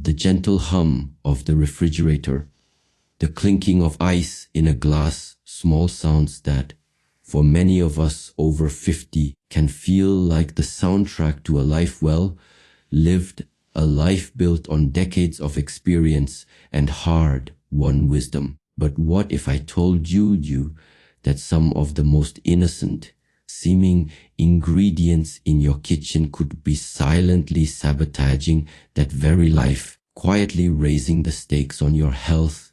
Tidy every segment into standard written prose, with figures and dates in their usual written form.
the gentle hum of the refrigerator, the clinking of ice in a glass, small sounds that, for many of us over 50, can feel like the soundtrack to a life well lived, a life built on decades of experience and hard-won wisdom. But what if I told you that some of the most innocent seeming ingredients in your kitchen could be silently sabotaging that very life, quietly raising the stakes on your health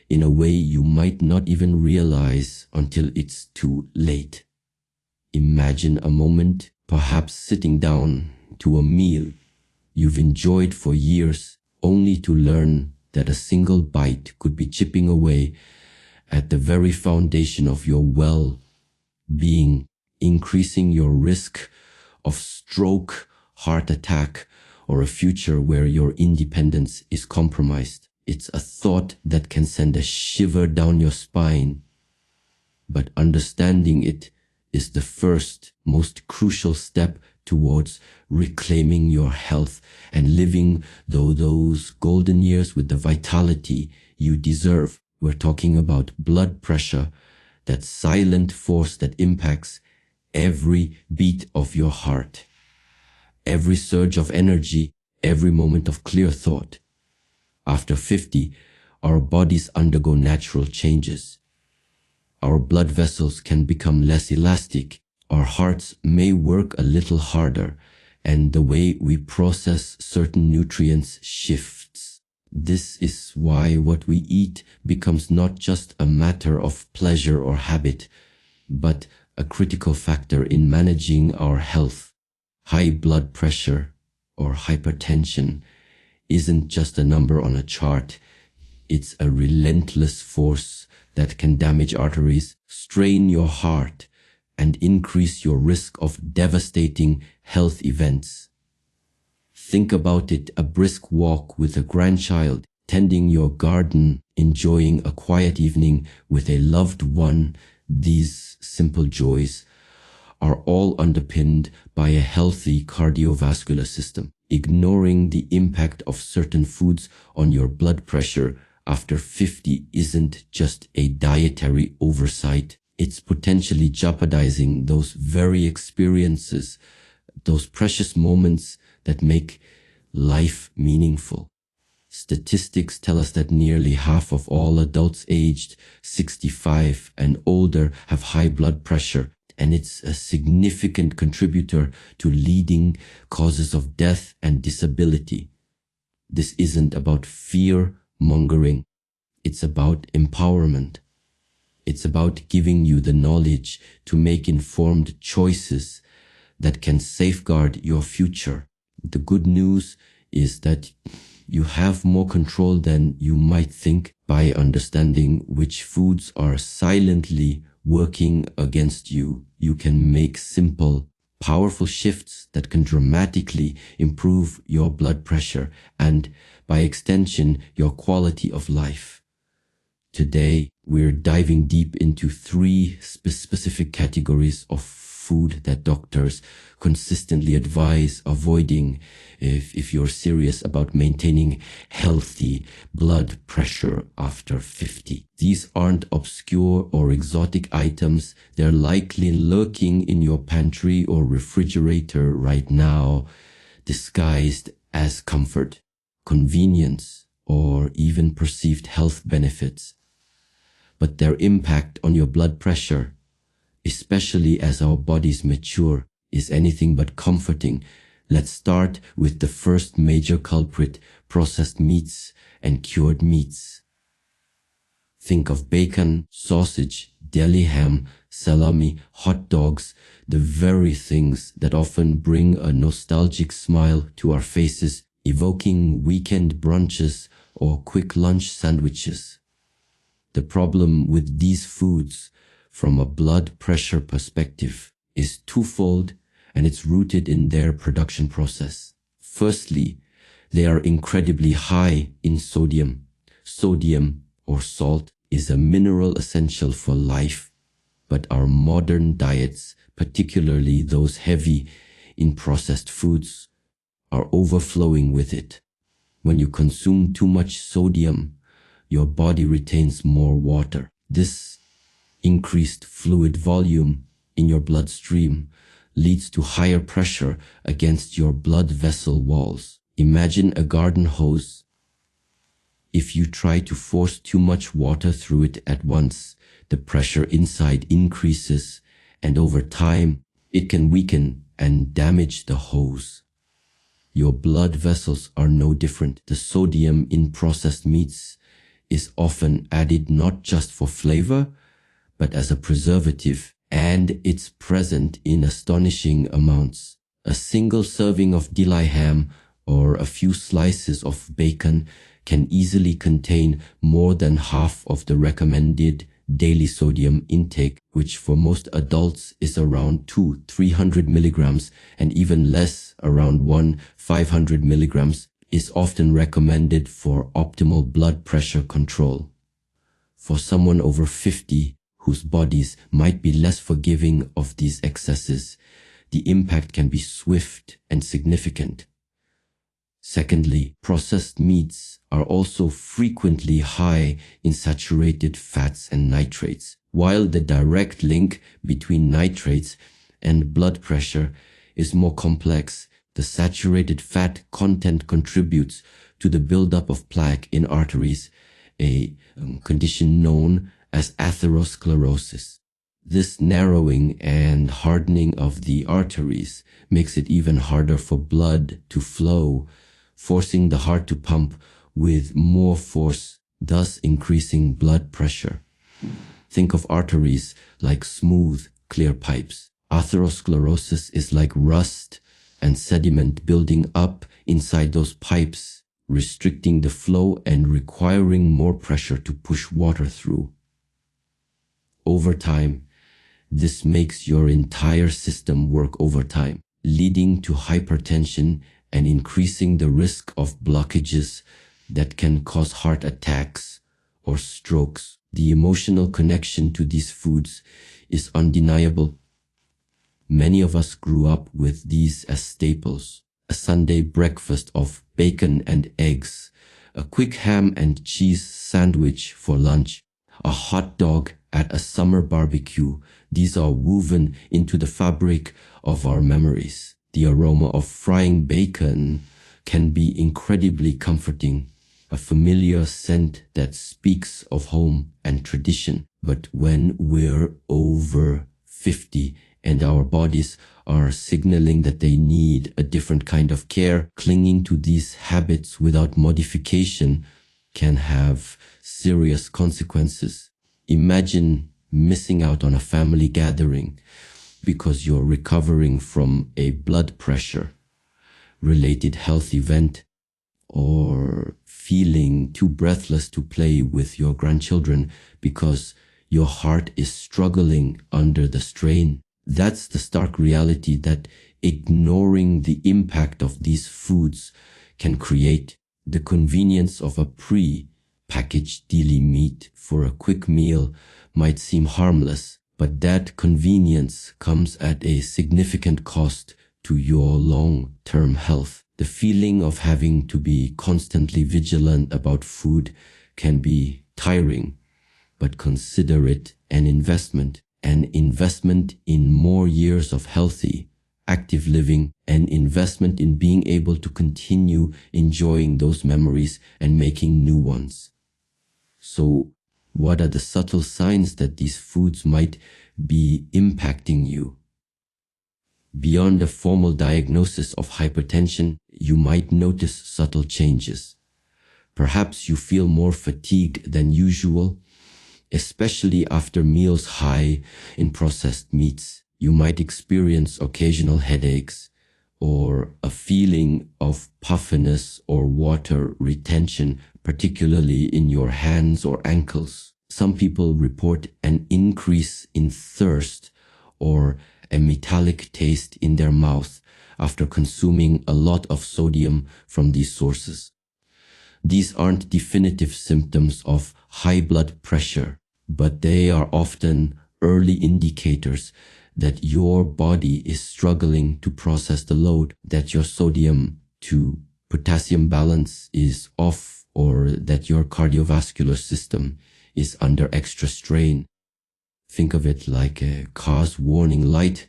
in a way you might not even realize until it's too late? Imagine a moment, perhaps sitting down to a meal you've enjoyed for years, only to learn that a single bite could be chipping away at the very foundation of your well-being, increasing your risk of stroke, heart attack, or a future where your independence is compromised. It's a thought that can send a shiver down your spine, but understanding it is the first, most crucial step towards reclaiming your health and living those golden years with the vitality you deserve. We're talking about blood pressure, that silent force that impacts every beat of your heart, every surge of energy, every moment of clear thought. After 50, our bodies undergo natural changes. Our blood vessels can become less elastic, our hearts may work a little harder, and the way we process certain nutrients shifts. This is why what we eat becomes not just a matter of pleasure or habit, but a critical factor in managing our health. High blood pressure or hypertension isn't just a number on a chart. It's a relentless force that can damage arteries, strain your heart, and increase your risk of devastating health events. Think about it: a brisk walk with a grandchild, tending your garden, enjoying a quiet evening with a loved one. These simple joys are all underpinned by a healthy cardiovascular system. Ignoring the impact of certain foods on your blood pressure after 50 isn't just a dietary oversight. It's potentially jeopardizing those very experiences, those precious moments that make life meaningful. Statistics tell us that nearly half of all adults aged 65 and older have high blood pressure, and it's a significant contributor to leading causes of death and disability. This isn't about fear-mongering. It's about empowerment. It's about giving you the knowledge to make informed choices that can safeguard your future. The good news is that you have more control than you might think. By understanding which foods are silently working against you, you can make simple, powerful shifts that can dramatically improve your blood pressure and, by extension, your quality of life. Today, we're diving deep into 3 specific categories of food that doctors consistently advise avoiding if you're serious about maintaining healthy blood pressure after 50. These aren't obscure or exotic items. They're likely lurking in your pantry or refrigerator right now, disguised as comfort, convenience, or even perceived health benefits. But their impact on your blood pressure, especially as our bodies mature, is anything but comforting. Let's start with the first major culprit: processed meats and cured meats. Think of bacon, sausage, deli ham, salami, hot dogs, the very things that often bring a nostalgic smile to our faces, evoking weekend brunches or quick lunch sandwiches. The problem with these foods from a blood pressure perspective is twofold, and it's rooted in their production process. Firstly, they are incredibly high in sodium. Sodium, or salt, is a mineral essential for life, but our modern diets, particularly those heavy in processed foods, are overflowing with it. When you consume too much sodium, your body retains more water. This increased fluid volume in your bloodstream leads to higher pressure against your blood vessel walls. Imagine a garden hose. If you try to force too much water through it at once, the pressure inside increases, and over time, it can weaken and damage the hose. Your blood vessels are no different. The sodium in processed meats is often added not just for flavor, but as a preservative, and it's present in astonishing amounts. A single serving of Delhi ham or a few slices of bacon can easily contain more than half of the recommended daily sodium intake, which for most adults is around 200-300 milligrams, and even less, around 100-500 milligrams, is often recommended for optimal blood pressure control. For someone over 50, whose bodies might be less forgiving of these excesses, the impact can be swift and significant. Secondly, processed meats are also frequently high in saturated fats and nitrates. While the direct link between nitrates and blood pressure is more complex, the saturated fat content contributes to the buildup of plaque in arteries, a condition known as atherosclerosis. This narrowing and hardening of the arteries makes it even harder for blood to flow, forcing the heart to pump with more force, thus increasing blood pressure. Think of arteries like smooth, clear pipes. Atherosclerosis is like rust and sediment building up inside those pipes, restricting the flow and requiring more pressure to push water through. Over time, this makes your entire system work overtime, leading to hypertension and increasing the risk of blockages that can cause heart attacks or strokes. The emotional connection to these foods is undeniable. Many of us grew up with these as staples: a Sunday breakfast of bacon and eggs, a quick ham and cheese sandwich for lunch, a hot dog at a summer barbecue. These are woven into the fabric of our memories. The aroma of frying bacon can be incredibly comforting, a familiar scent that speaks of home and tradition. But when we're over 50 and our bodies are signaling that they need a different kind of care, clinging to these habits without modification can have serious consequences. Imagine missing out on a family gathering because you're recovering from a blood pressure related health event, or feeling too breathless to play with your grandchildren because your heart is struggling under the strain. That's the stark reality that ignoring the impact of these foods can create. The convenience of a pre-packaged deli meat for a quick meal might seem harmless, but that convenience comes at a significant cost to your long-term health. The feeling of having to be constantly vigilant about food can be tiring, but consider it an investment in more years of healthy, active living, an investment in being able to continue enjoying those memories and making new ones. So, what are the subtle signs that these foods might be impacting you? Beyond a formal diagnosis of hypertension, you might notice subtle changes. Perhaps you feel more fatigued than usual, especially after meals high in processed meats. You might experience occasional headaches or a feeling of puffiness or water retention, particularly in your hands or ankles. Some people report an increase in thirst or a metallic taste in their mouth after consuming a lot of sodium from these sources. These aren't definitive symptoms of high blood pressure, but they are often early indicators that your body is struggling to process the load that your sodium to potassium balance is off or that your cardiovascular system is under extra strain. Think of it like a car's warning light.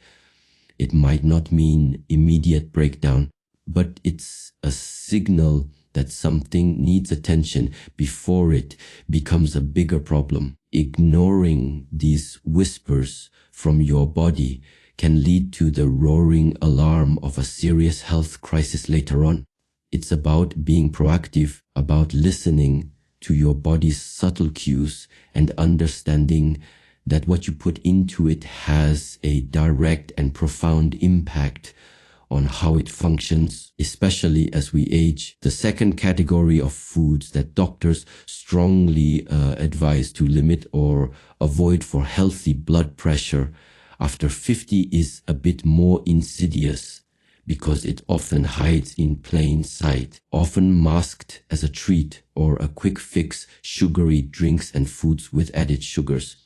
It might not mean immediate breakdown, but it's a signal that something needs attention before it becomes a bigger problem. Ignoring these whispers from your body can lead to the roaring alarm of a serious health crisis later on. It's about being proactive, about listening to your body's subtle cues and understanding that what you put into it has a direct and profound impact on how it functions, especially as we age. The second category of foods that doctors strongly advise to limit or avoid for healthy blood pressure after 50 is a bit more insidious because it often hides in plain sight, often masked as a treat or a quick fix, sugary drinks and foods with added sugars.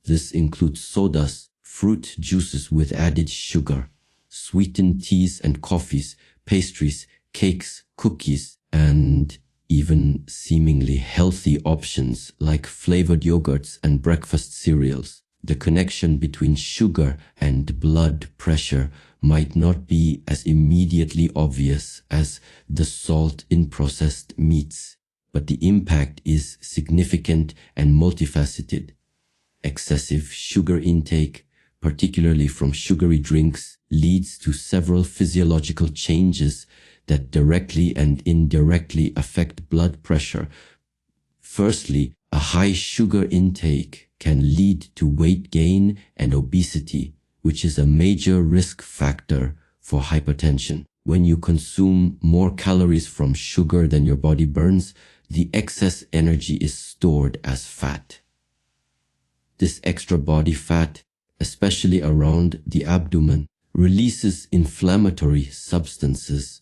This includes sodas, fruit juices with added sugar, sweetened teas and coffees, pastries, cakes, cookies, and even seemingly healthy options like flavored yogurts and breakfast cereals. The connection between sugar and blood pressure might not be as immediately obvious as the salt in processed meats, but the impact is significant and multifaceted. Excessive sugar intake, particularly from sugary drinks, leads to several physiological changes that directly and indirectly affect blood pressure. Firstly, a high sugar intake can lead to weight gain and obesity, which is a major risk factor for hypertension. When you consume more calories from sugar than your body burns, the excess energy is stored as fat. This extra body fat, especially around the abdomen, releases inflammatory substances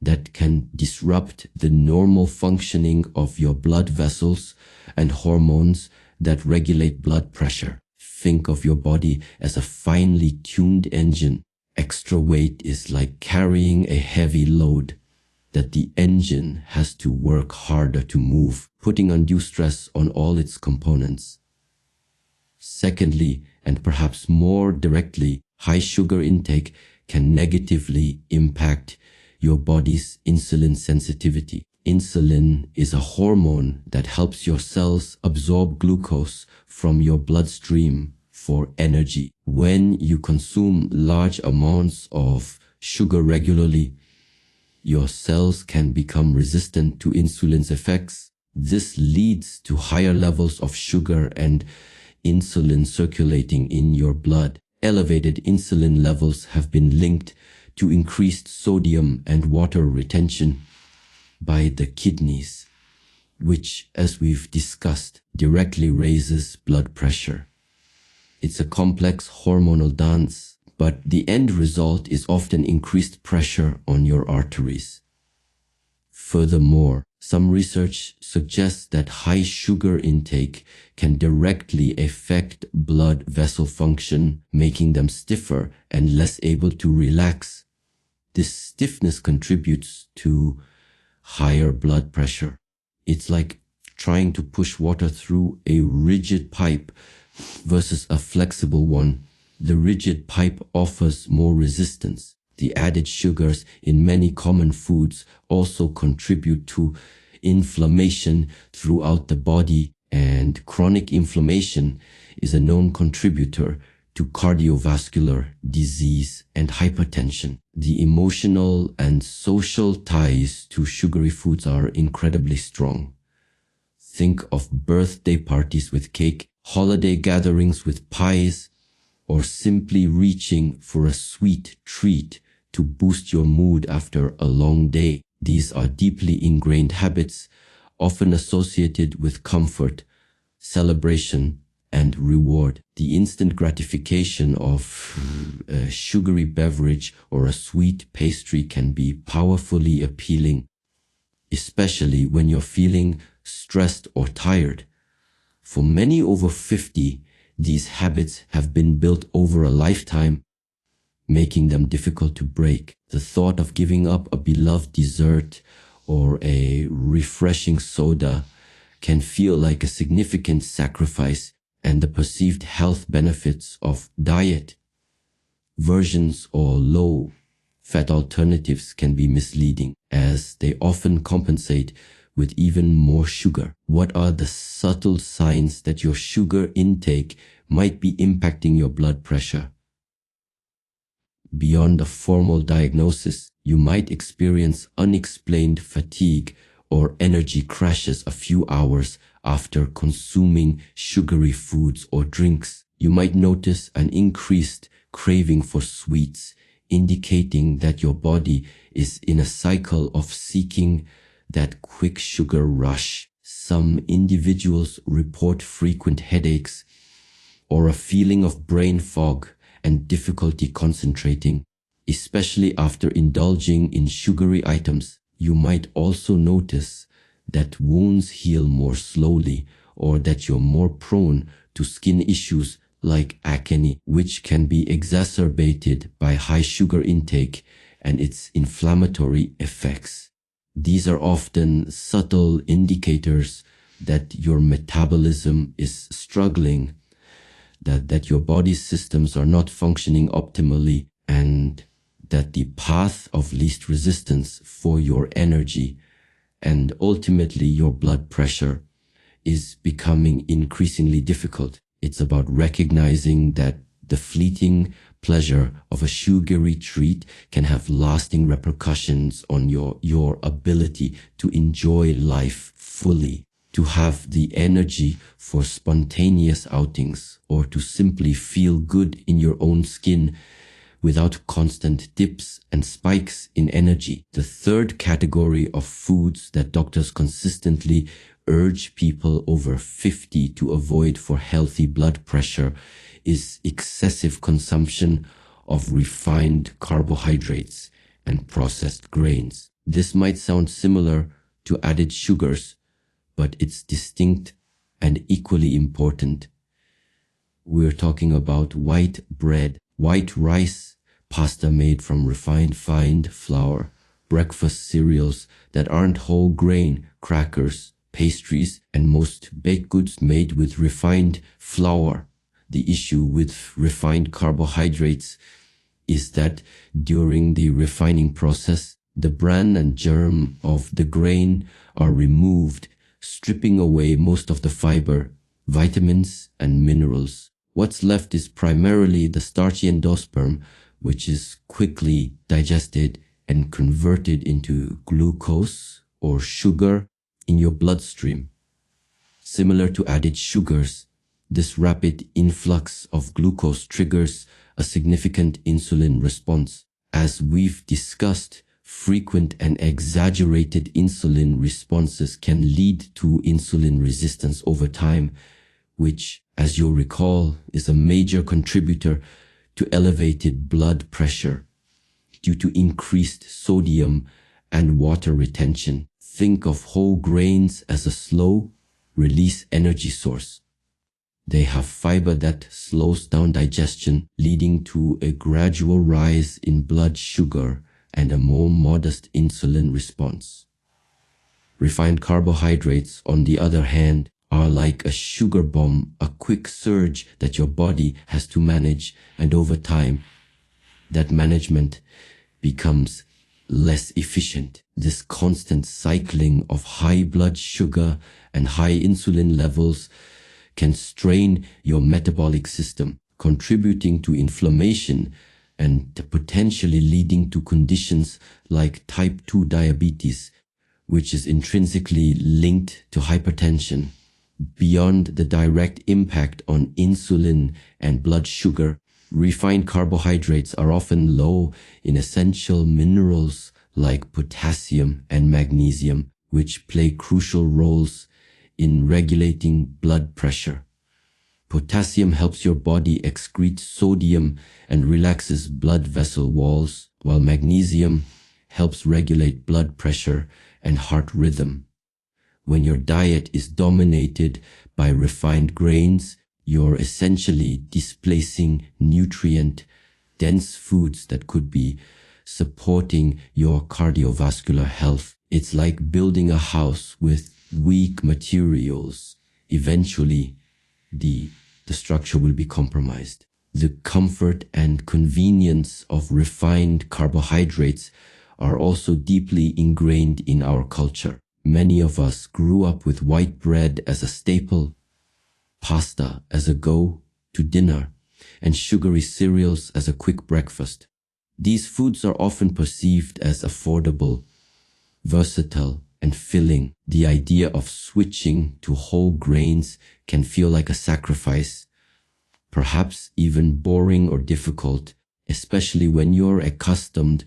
that can disrupt the normal functioning of your blood vessels and hormones that regulate blood pressure. Think of your body as a finely tuned engine. Extra weight is like carrying a heavy load that the engine has to work harder to move, putting undue stress on all its components. Secondly, and perhaps more directly, high sugar intake can negatively impact your body's insulin sensitivity. Insulin is a hormone that helps your cells absorb glucose from your bloodstream for energy. When you consume large amounts of sugar regularly, your cells can become resistant to insulin's effects. This leads to higher levels of sugar and insulin circulating in your blood. Elevated insulin levels have been linked to increased sodium and water retention by the kidneys, which, as we've discussed, directly raises blood pressure. It's a complex hormonal dance, but the end result is often increased pressure on your arteries. Furthermore, some research suggests that high sugar intake can directly affect blood vessel function, making them stiffer and less able to relax. This stiffness contributes to higher blood pressure. It's like trying to push water through a rigid pipe versus a flexible one. The rigid pipe offers more resistance. The added sugars in many common foods also contribute to inflammation throughout the body, and chronic inflammation is a known contributor to cardiovascular disease and hypertension. The emotional and social ties to sugary foods are incredibly strong. Think of birthday parties with cake, holiday gatherings with pies, or simply reaching for a sweet treat to boost your mood after a long day. These are deeply ingrained habits, often associated with comfort, celebration, and reward. The instant gratification of a sugary beverage or a sweet pastry can be powerfully appealing, especially when you're feeling stressed or tired. For many over 50, these habits have been built over a lifetime, making them difficult to break. The thought of giving up a beloved dessert or a refreshing soda can feel like a significant sacrifice, and the perceived health benefits of diet versions or low fat alternatives can be misleading, as they often compensate with even more sugar. What are the subtle signs that your sugar intake might be impacting your blood pressure? Beyond a formal diagnosis, you might experience unexplained fatigue or energy crashes a few hours after consuming sugary foods or drinks. You might notice an increased craving for sweets, indicating that your body is in a cycle of seeking that quick sugar rush. Some individuals report frequent headaches or a feeling of brain fog and difficulty concentrating, especially after indulging in sugary items. You might also notice that wounds heal more slowly, or that you're more prone to skin issues like acne, which can be exacerbated by high sugar intake and its inflammatory effects. These are often subtle indicators that your metabolism is struggling, that your body's systems are not functioning optimally, and that the path of least resistance for your energy and ultimately your blood pressure is becoming increasingly difficult. It's about recognizing that the fleeting pleasure of a sugary treat can have lasting repercussions on your ability to enjoy life fully, to have the energy for spontaneous outings, or to simply feel good in your own skin without constant dips and spikes in energy. The third category of foods that doctors consistently urge people over 50 to avoid for healthy blood pressure is excessive consumption of refined carbohydrates and processed grains. This might sound similar to added sugars, but it's distinct and equally important. We're talking about white bread, white rice, pasta made from refined flour, breakfast cereals that aren't whole grain, crackers, pastries, and most baked goods made with refined flour. The issue with refined carbohydrates is that during the refining process, the bran and germ of the grain are removed, stripping away most of the fiber, vitamins, and minerals. What's left is primarily the starchy endosperm, which is quickly digested and converted into glucose or sugar in your bloodstream. Similar to added sugars, this rapid influx of glucose triggers a significant insulin response. As we've discussed, frequent and exaggerated insulin responses can lead to insulin resistance over time, which, as you'll recall, is a major contributor to elevated blood pressure due to increased sodium and water retention. Think of whole grains as a slow release energy source. They have fiber that slows down digestion, leading to a gradual rise in blood sugar and a more modest insulin response. Refined carbohydrates, on the other hand, are like a sugar bomb, a quick surge that your body has to manage, and over time, that management becomes less efficient. This constant cycling of high blood sugar and high insulin levels can strain your metabolic system, contributing to inflammation and potentially leading to conditions like type 2 diabetes, which is intrinsically linked to hypertension. Beyond the direct impact on insulin and blood sugar, refined carbohydrates are often low in essential minerals like potassium and magnesium, which play crucial roles in regulating blood pressure. Potassium helps your body excrete sodium and relaxes blood vessel walls, while magnesium helps regulate blood pressure and heart rhythm. When your diet is dominated by refined grains, you're essentially displacing nutrient dense foods that could be supporting your cardiovascular health. It's like building a house with weak materials. Eventually, the structure will be compromised. The comfort and convenience of refined carbohydrates are also deeply ingrained in our culture. Many of us grew up with white bread as a staple, pasta as a go-to dinner, and sugary cereals as a quick breakfast. These foods are often perceived as affordable, versatile, and filling. The idea of switching to whole grains can feel like a sacrifice, perhaps even boring or difficult, especially when you're accustomed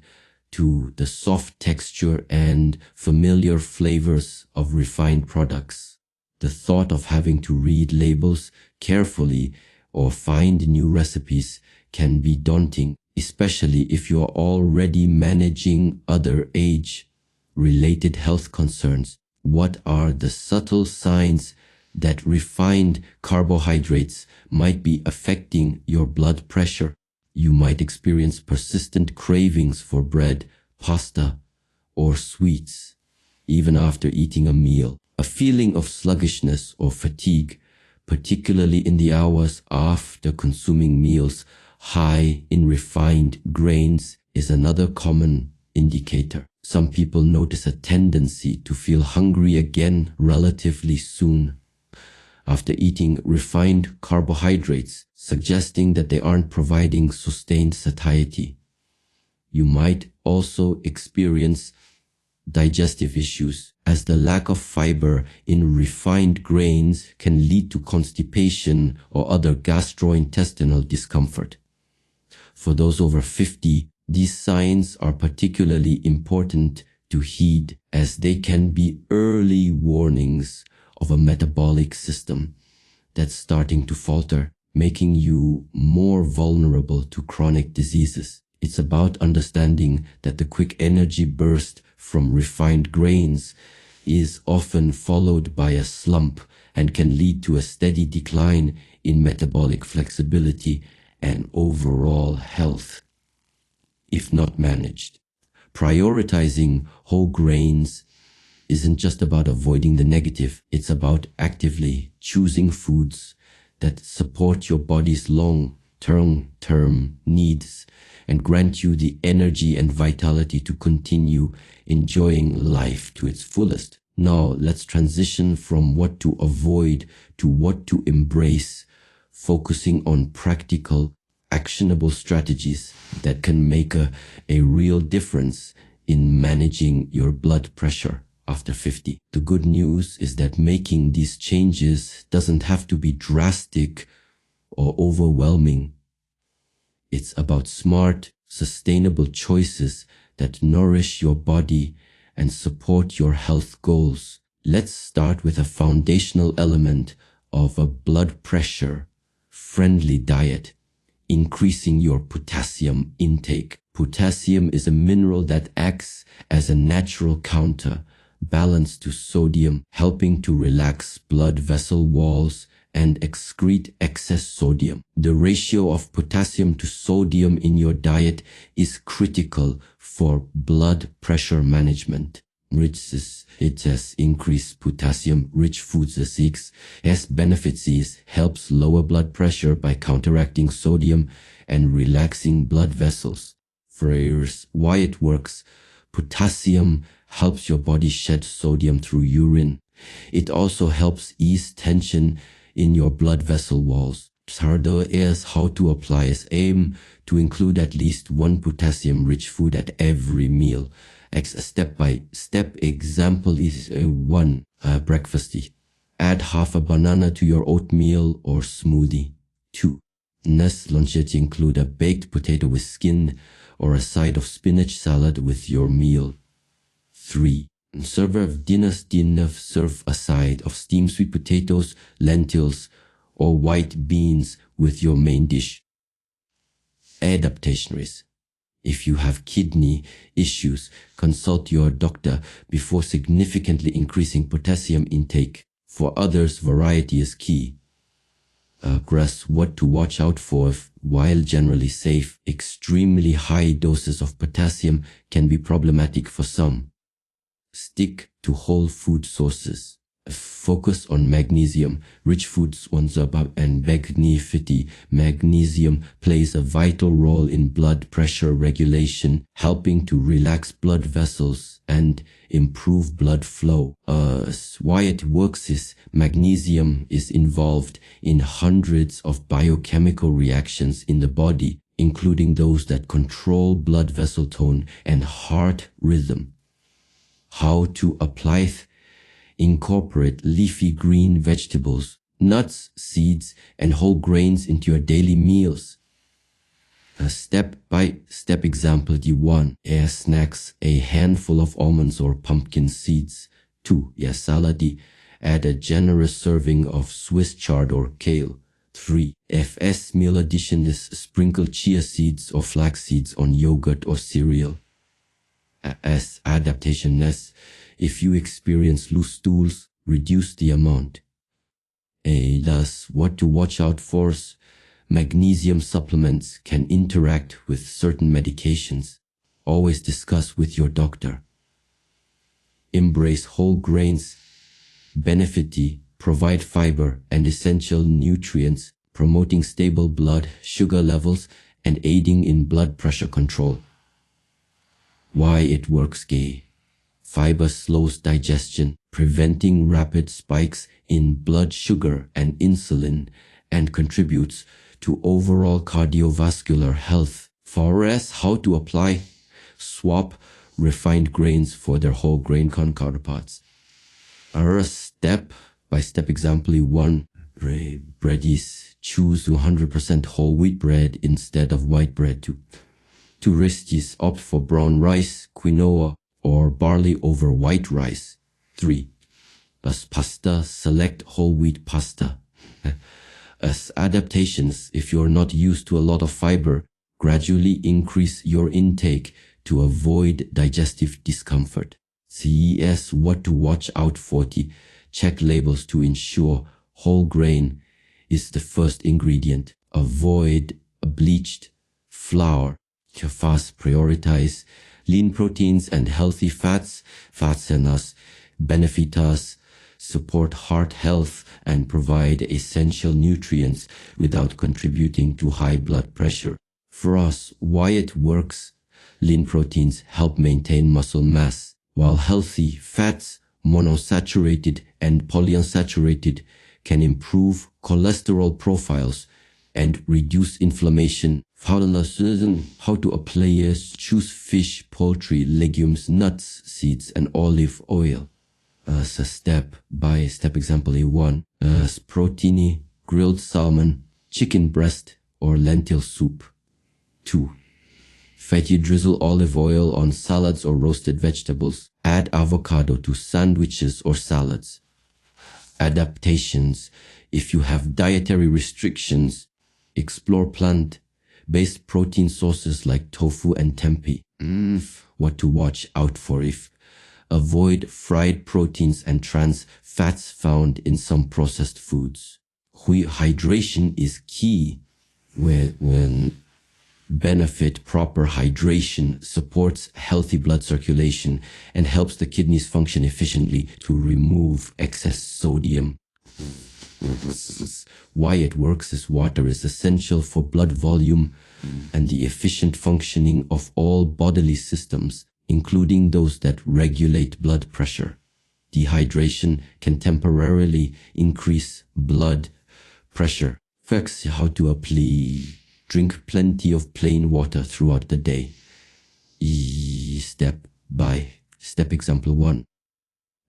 to the soft texture and familiar flavors of refined products. The thought of having to read labels carefully or find new recipes can be daunting, especially if you're already managing other age-related health concerns. What are the subtle signs that refined carbohydrates might be affecting your blood pressure? You might experience persistent cravings for bread, pasta, or sweets, even after eating a meal. A feeling of sluggishness or fatigue, particularly in the hours after consuming meals high in refined grains, is another common indicator. Some people notice a tendency to feel hungry again relatively soon after eating refined carbohydrates, suggesting that they aren't providing sustained satiety. You might also experience digestive issues, as the lack of fiber in refined grains can lead to constipation or other gastrointestinal discomfort. For those over 50, these signs are particularly important to heed, as they can be early warnings of a metabolic system that's starting to falter, making you more vulnerable to chronic diseases. It's about understanding that the quick energy burst from refined grains is often followed by a slump and can lead to a steady decline in metabolic flexibility and overall health if not managed. Prioritizing whole grains isn't just about avoiding the negative, it's about actively choosing foods that support your body's long-term needs and grant you the energy and vitality to continue enjoying life to its fullest. Now, let's transition from what to avoid to what to embrace, focusing on practical, actionable strategies that can make a real difference in managing your blood pressure after 50. The good news is that making these changes doesn't have to be drastic or overwhelming. It's about smart, sustainable choices that nourish your body and support your health goals. Let's start with a foundational element of a blood pressure-friendly diet: increasing your potassium intake. Potassium is a mineral that acts as a natural counterbalance to sodium, helping to relax blood vessel walls and excrete excess sodium. The ratio of potassium to sodium in your diet is critical for blood pressure management. It has increased potassium-rich foods has benefits helps lower blood pressure by counteracting sodium and relaxing blood vessels. Here's why it works. Potassium helps your body shed sodium through urine. It also helps ease tension in your blood vessel walls. Harder is how to apply is aim to include at least one potassium-rich food at every meal. A step-by-step example is breakfast. Add half a banana to your oatmeal or smoothie. 2. Lunches include a baked potato with skin or a side of spinach salad with your meal. 3. Serve a side of steamed sweet potatoes, lentils, or white beans with your main dish. Adaptation risk. If you have kidney issues, consult your doctor before significantly increasing potassium intake. For others, variety is key. Grass, what to watch out for. While generally safe, extremely high doses of potassium can be problematic for some. Stick to whole food sources. Focus on magnesium. Rich foods and magnifity. Magnesium plays a vital role in blood pressure regulation, helping to relax blood vessels and improve blood flow. Why it works is magnesium is involved in hundreds of biochemical reactions in the body, including those that control blood vessel tone and heart rhythm. How to apply incorporate leafy green vegetables, nuts, seeds, and whole grains into your daily meals. A step-by-step example. D1. Air snacks, a handful of almonds or pumpkin seeds. 2. Salad. Add a generous serving of Swiss chard or kale. 3. FS meal addition is sprinkle chia seeds or flax seeds on yogurt or cereal. As adaptation is, if you experience loose stools, reduce the amount. Thus, what to watch out for. Magnesium supplements can interact with certain medications. Always discuss with your doctor. Embrace whole grains. Benefit, provide fiber and essential nutrients, promoting stable blood sugar levels and aiding in blood pressure control. Why it works. Fiber slows digestion, preventing rapid spikes in blood sugar and insulin, and contributes to overall cardiovascular health. How to apply. Swap refined grains for their whole grain counterparts. Our step-by-step example. 1. Breadies. Choose 100% whole wheat bread instead of white bread. 2. Risties. Opt for brown rice, quinoa, or barley over white rice. 3. As pasta, select whole wheat pasta. As adaptations, if you're not used to a lot of fiber, gradually increase your intake to avoid digestive discomfort. CES, what to watch out for. Check labels to ensure whole grain is the first ingredient. Avoid bleached flour. Fast prioritize lean proteins and healthy fats. Fats in us benefit us, support heart health, and provide essential nutrients without contributing to high blood pressure. For us, why it works. Lean proteins help maintain muscle mass, while healthy fats, monosaturated and polyunsaturated, can improve cholesterol profiles and reduce inflammation. How to apply. Choose fish, poultry, legumes, nuts, seeds, and olive oil. As a step-by-step example. 1. Protein, grilled salmon, chicken breast, or lentil soup. 2. Fatty, drizzle olive oil on salads or roasted vegetables. Add avocado to sandwiches or salads. Adaptations. If you have dietary restrictions, explore plant-based protein sources like tofu and tempeh. What to watch out for. Avoid fried proteins and trans fats found in some processed foods. Hydration is key. When benefit, proper hydration supports healthy blood circulation and helps the kidneys function efficiently to remove excess sodium. Why it works is water is essential for blood volume and the efficient functioning of all bodily systems, including those that regulate blood pressure. Dehydration can temporarily increase blood pressure. Facts. How to apply. Drink plenty of plain water throughout the day. Step by step example. 1.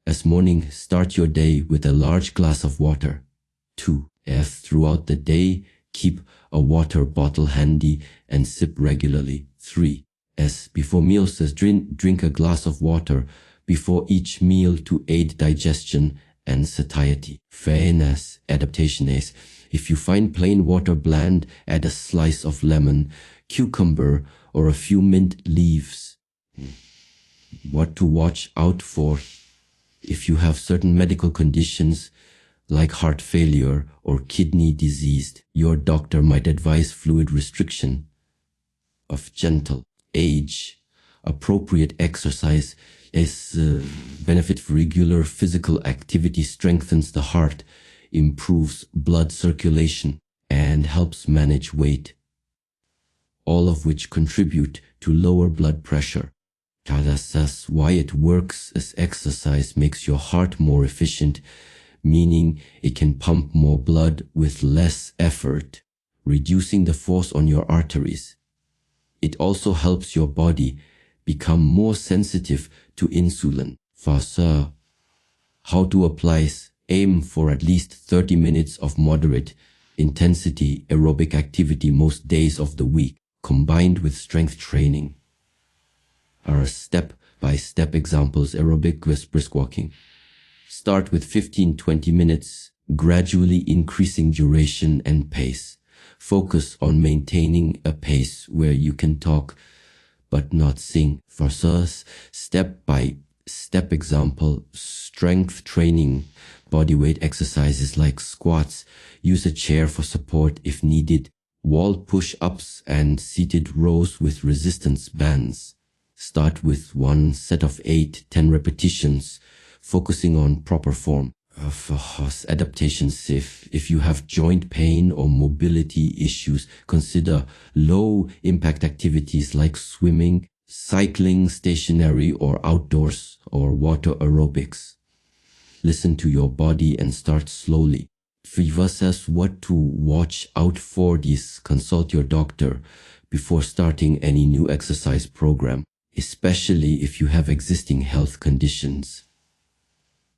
As morning, start your day with a large glass of water. 2. Throughout the day, keep a water bottle handy and sip regularly. 3. Before meals, drink a glass of water before each meal to aid digestion and satiety. Fairness, adaptation is, if you find plain water bland, add a slice of lemon, cucumber, or a few mint leaves. What to watch out for. If you have certain medical conditions like heart failure or kidney disease, your doctor might advise fluid restriction. Of gentle age, appropriate exercise is benefit for regular physical activity, strengthens the heart, improves blood circulation, and helps manage weight, all of which contribute to lower blood pressure. That's why it works as exercise makes your heart more efficient, meaning it can pump more blood with less effort, reducing the force on your arteries. It also helps your body become more sensitive to insulin. Faster. How to apply? Aim for at least 30 minutes of moderate intensity aerobic activity most days of the week, combined with strength training. Our step-by-step examples: aerobic with brisk walking. Start with 15-20 minutes, gradually increasing duration and pace. Focus on maintaining a pace where you can talk but not sing. For us, step-by-step example: strength training, bodyweight exercises like squats, use a chair for support if needed, wall push-ups and seated rows with resistance bands. Start with one set of 8-10 repetitions, focusing on proper form. For adaptations, if you have joint pain or mobility issues, consider low impact activities like swimming, cycling, stationary or outdoors, or water aerobics. Listen to your body and start slowly. Versus what to watch out for these, consult your doctor before starting any new exercise program, especially if you have existing health conditions.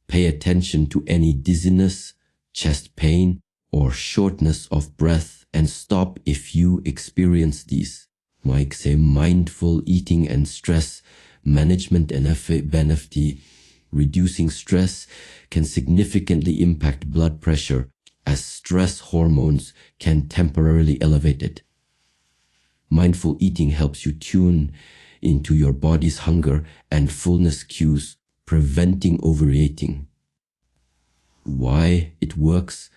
Pay attention to any dizziness, chest pain, or shortness of breath and stop if you experience these. Like say mindful eating and stress management and benefit. Reducing stress can significantly impact blood pressure as stress hormones can temporarily elevate it. Mindful eating helps you tune into your body's hunger and fullness cues, preventing overeating. Why it works?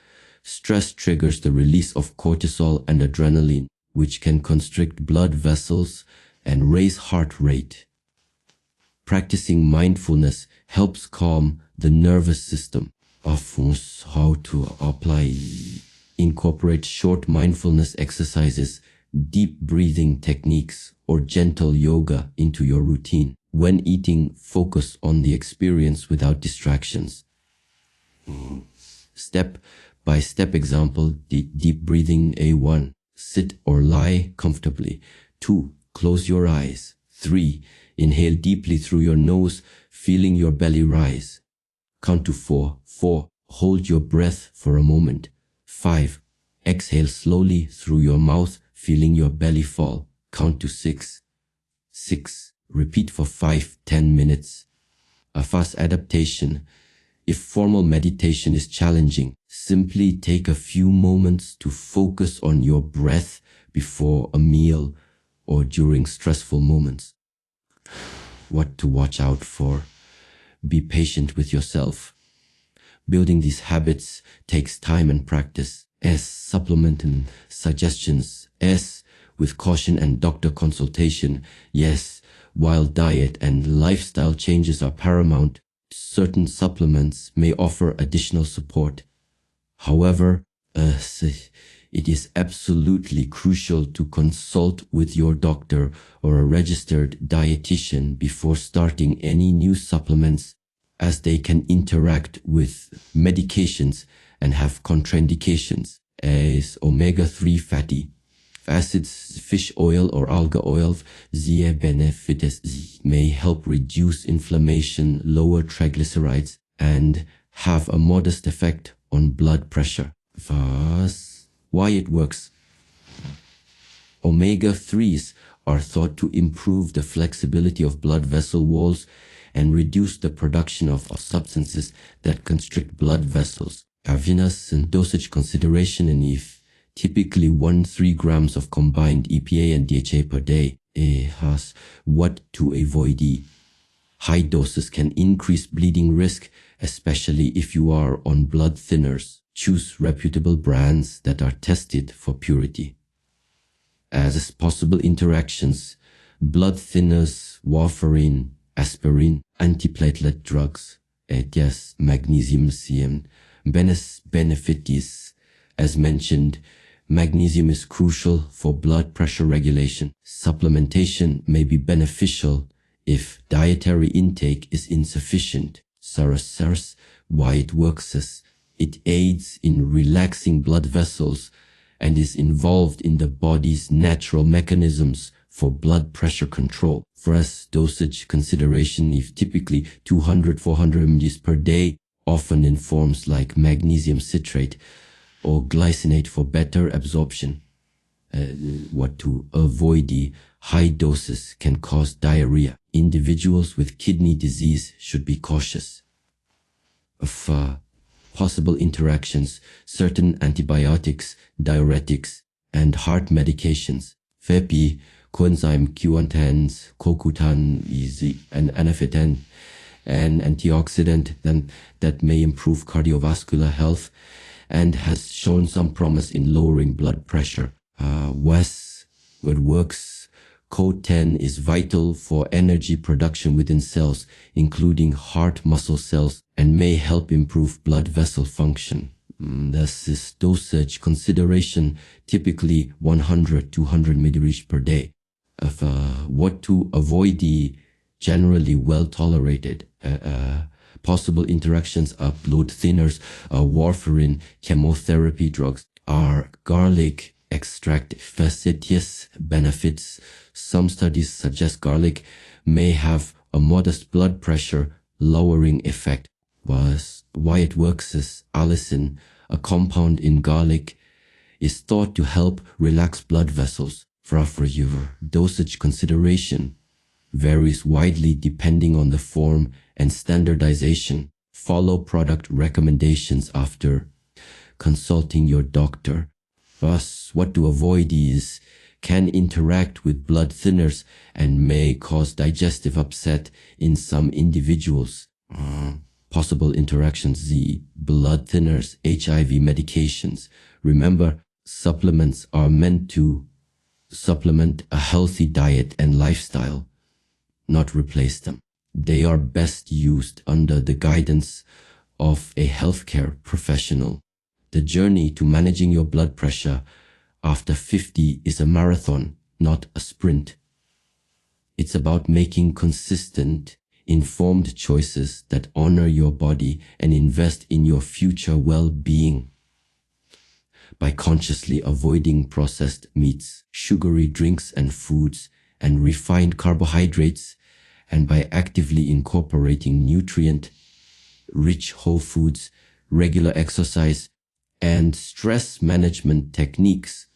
Stress triggers the release of cortisol and adrenaline, which can constrict blood vessels and raise heart rate. Practicing mindfulness helps calm the nervous system. How to apply? Incorporate short mindfulness exercises, deep breathing techniques, or gentle yoga into your routine. When eating, focus on the experience without distractions. Step-by-step example: deep breathing. A1. Sit or lie comfortably. 2. Close your eyes. 3. Inhale deeply through your nose, feeling your belly rise. Count to 4. 4. Hold your breath for a moment. 5. Exhale slowly through your mouth, feeling your belly fall. Count to 6. 6. Repeat for 5-10 minutes. A fast adaptation. If formal meditation is challenging, simply take a few moments to focus on your breath before a meal or during stressful moments. What to watch out for? Be patient with yourself. Building these habits takes time and practice. S. Supplement and suggestions. S. With caution and doctor consultation. Yes, while diet and lifestyle changes are paramount, certain supplements may offer additional support. However, it is absolutely crucial to consult with your doctor or a registered dietitian before starting any new supplements, as they can interact with medications and have contraindications, as omega-3 fatty acids, fish oil or alga oil, the benefits may help reduce inflammation, lower triglycerides, and have a modest effect on blood pressure. Thus, why it works? Omega-3s are thought to improve the flexibility of blood vessel walls and reduce the production of substances that constrict blood vessels. Avinas and dosage consideration, and if typically 1-3 grams of combined EPA and DHA per day. Has what to avoid. High doses can increase bleeding risk, especially if you are on blood thinners. Choose reputable brands that are tested for purity. As possible interactions, blood thinners, warfarin, aspirin, antiplatelet drugs, yes, magnesium, beneficities. As mentioned, magnesium is crucial for blood pressure regulation. Supplementation may be beneficial if dietary intake is insufficient. Why it works is it aids in relaxing blood vessels and is involved in the body's natural mechanisms for blood pressure control. For us, dosage consideration is typically 200-400 ml per day, often in forms like magnesium citrate or glycinate for better absorption. What to avoid: the high doses can cause diarrhea. Individuals with kidney disease should be cautious. Of possible interactions, certain antibiotics, diuretics, and heart medications, FEPI, coenzyme Q10, CoQ10, and anaphyten, an antioxidant that may improve cardiovascular health and has shown some promise in lowering blood pressure. What works, CoQ10 is vital for energy production within cells, including heart muscle cells, and may help improve blood vessel function. Thus, this dosage consideration, typically 100-200 ml per day. What to avoid: the generally well tolerated possible interactions are blood thinners, warfarin, chemotherapy drugs, are garlic extract facetious benefits. Some studies suggest garlic may have a modest blood pressure lowering effect. Why it works is allicin, a compound in garlic, is thought to help relax blood vessels. For your dosage consideration varies widely depending on the form and standardization. Follow product recommendations after consulting your doctor. Thus, what to avoid is can interact with blood thinners and may cause digestive upset in some individuals. Possible interactions: the blood thinners, HIV medications. Remember, supplements are meant to supplement a healthy diet and lifestyle, not replace them. They are best used under the guidance of a healthcare professional. The journey to managing your blood pressure after 50 is a marathon, not a sprint. It's about making consistent, informed choices that honor your body and invest in your future well-being. By consciously avoiding processed meats, sugary drinks and foods, and refined carbohydrates, and by actively incorporating nutrient-rich whole foods, regular exercise, and stress management techniques,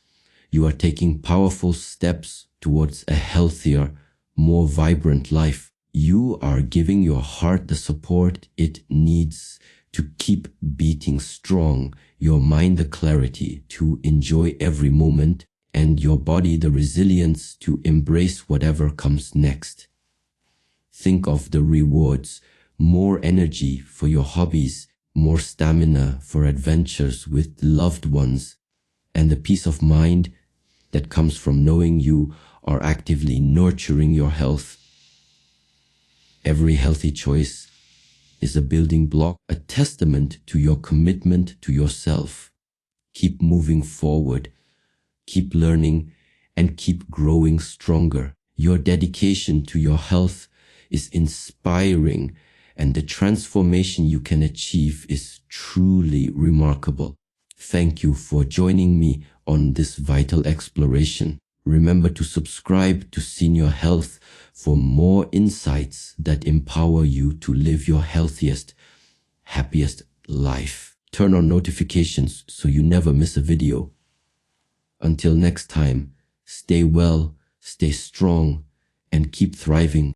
you are taking powerful steps towards a healthier, more vibrant life. You are giving your heart the support it needs to keep beating strong, your mind the clarity to enjoy every moment, and your body the resilience to embrace whatever comes next. Think of the rewards: more energy for your hobbies, more stamina for adventures with loved ones, and the peace of mind that comes from knowing you are actively nurturing your health. Every healthy choice is a building block, a testament to your commitment to yourself. Keep moving forward, keep learning, and keep growing stronger. Your dedication to your health is inspiring, and the transformation you can achieve is truly remarkable. Thank you for joining me on this vital exploration. Remember to subscribe to Senior Health for more insights that empower you to live your healthiest, happiest life. Turn on notifications so you never miss a video. Until next time, stay well, stay strong, and keep thriving.